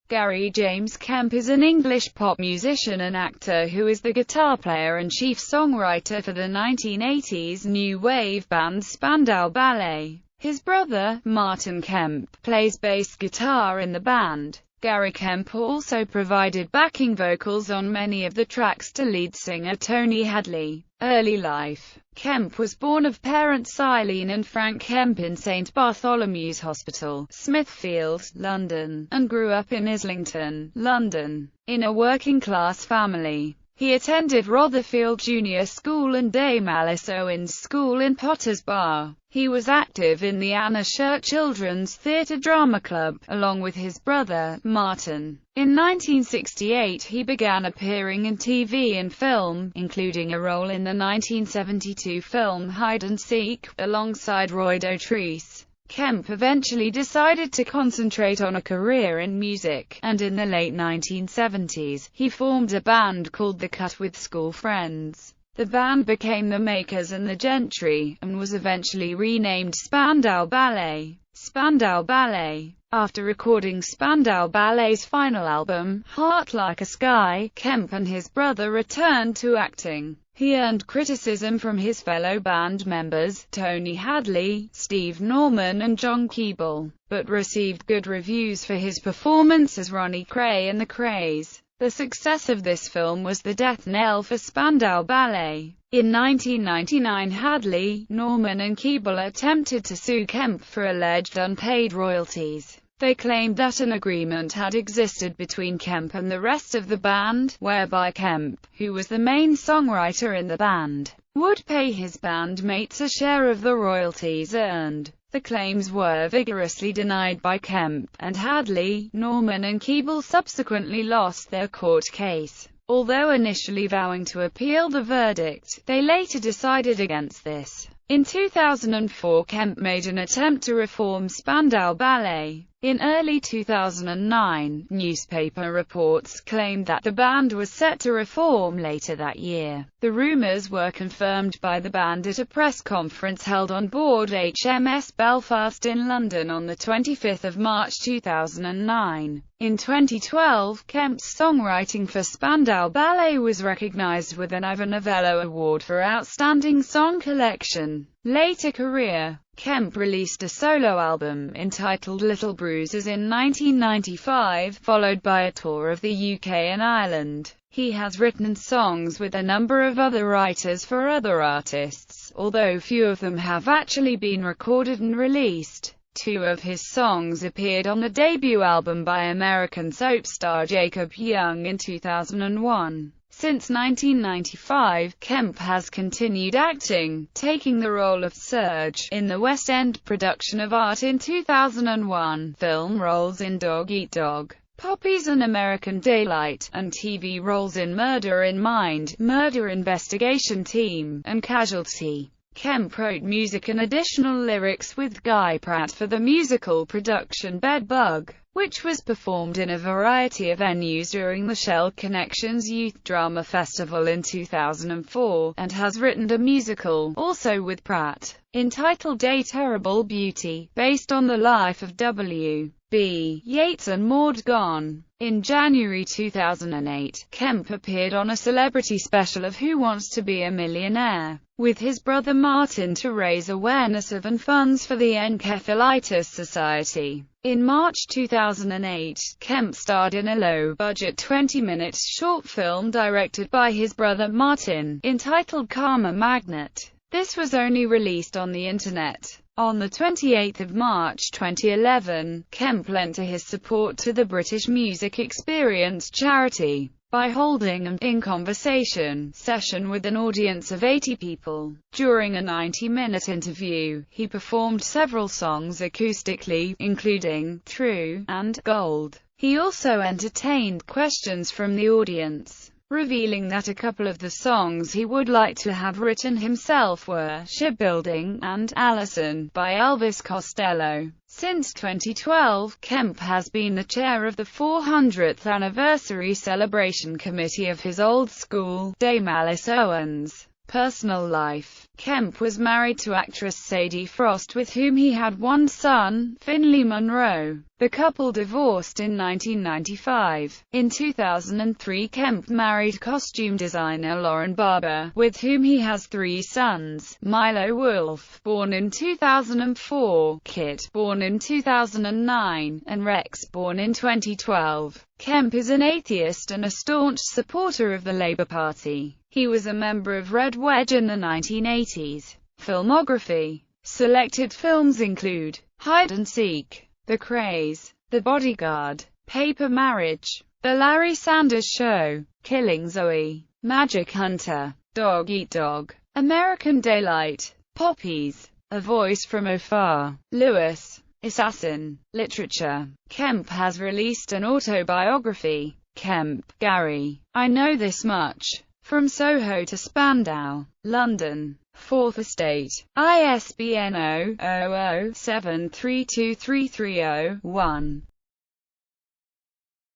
James Kemp is an English pop musician and actor who is the guitar player and chief songwriter for the 1980s new wave band Spandau Ballet. His brother, Martin Kemp, plays bass guitar in the band. Kemp also provided backing vocals on many of the tracks to lead singer Tony Hadley. Early life. Kemp was born of parents Eileen and Frank Kemp in St Bartholomew's Hospital, Smithfield, London, and grew up in Islington, London, in a working-class family. He attended Rotherfield Junior School and Dame Alice Owen's School in Potters Bar. He was active in the Anna Scher Children's Theatre Drama Club, along with his brother, Martin. In 1968 he began appearing in TV and film, including a role in the 1972 film Hide and Seek, alongside Roy Dotrice. Kemp eventually decided to concentrate on a career in music, and in the late 1970s, he formed a band called The Cut with school friends. The band became The Makers and The Gentry, and was eventually renamed Spandau Ballet. Spandau Ballet. After recording Spandau Ballet's final album, Heart Like a Sky, Kemp and his brother returned to acting. He earned criticism from his fellow band members, Tony Hadley, Steve Norman and John Keeble, but received good reviews for his performance as Ronnie Kray in The Krays. The success of this film was the death knell for Spandau Ballet. In 1999 Hadley, Norman and Keeble attempted to sue Kemp for alleged unpaid royalties. They claimed that an agreement had existed between Kemp and the rest of the band, whereby Kemp, who was the main songwriter in the band, would pay his bandmates a share of the royalties earned. The claims were vigorously denied by Kemp, and Hadley, Norman and Keeble subsequently lost their court case. Although initially vowing to appeal the verdict, they later decided against this. In 2004 Kemp made an attempt to reform Spandau Ballet. In early 2009, newspaper reports claimed that the band was set to reform later that year. The rumors were confirmed by the band at a press conference held on board HMS Belfast in London on 25 March 2009. In 2012, Kemp's songwriting for Spandau Ballet was recognized with an Ivor Novello Award for Outstanding Song Collection. Later career. Kemp released a solo album, entitled Little Bruises in 1995, followed by a tour of the UK and Ireland. He has written songs with a number of other writers for other artists, although few of them have actually been recorded and released. Two of his songs appeared on the debut album by American soap star Jacob Young in 2001. Since 1995, Kemp has continued acting, taking the role of Serge in the West End production of Art in 2001, film roles in Dog Eat Dog, Poppies and American Daylight, and TV roles in Murder in Mind, Murder Investigation Team, and Casualty. Kemp wrote music and additional lyrics with Guy Pratt for the musical production Bedbug, which was performed in a variety of venues during the Shell Connections Youth Drama Festival in 2004, and has written a musical, also with Pratt, entitled A Terrible Beauty, based on the life of W.B. Yeats and Maud Gonne. In January 2008, Kemp appeared on a celebrity special of Who Wants to Be a Millionaire, with his brother Martin to raise awareness of and funds for the Encephalitis Society. In March 2008, Kemp starred in a low-budget 20-minute short film directed by his brother Martin, entitled Karma Magnet. This was only released on the internet. On 28 March 2011, Kemp lent his support to the British Music Experience charity by holding an In Conversation session with an audience of 80 people. During a 90-minute interview, he performed several songs acoustically, including True and Gold. He also entertained questions from the audience, revealing that a couple of the songs he would like to have written himself were Shipbuilding and Allison by Elvis Costello. Since 2012, Kemp has been the chair of the 400th anniversary celebration committee of his old school, Dame Alice Owen's Personal life. Kemp was married to actress Sadie Frost, with whom he had one son, Finley Monroe. The couple divorced in 1995. In 2003, Kemp married costume designer Lauren Barber, with whom he has 3 sons: Milo Wolf, born in 2004, Kit, born in 2009, and Rex, born in 2012. Kemp is an atheist and a staunch supporter of the Labour Party. He was a member of Red Wedge in the 1980s. Filmography. Selected films include Hide and Seek, The Craze, The Bodyguard, Paper Marriage, The Larry Sanders Show, Killing Zoe, Magic Hunter, Dog Eat Dog, American Daylight, Poppies, A Voice from Afar, Lewis, Assassin. Literature. Kemp has released an autobiography, Kemp, Gary, I Know This Much. From Soho to Spandau, London. 4th Estate. ISBN 0-00-732330-1.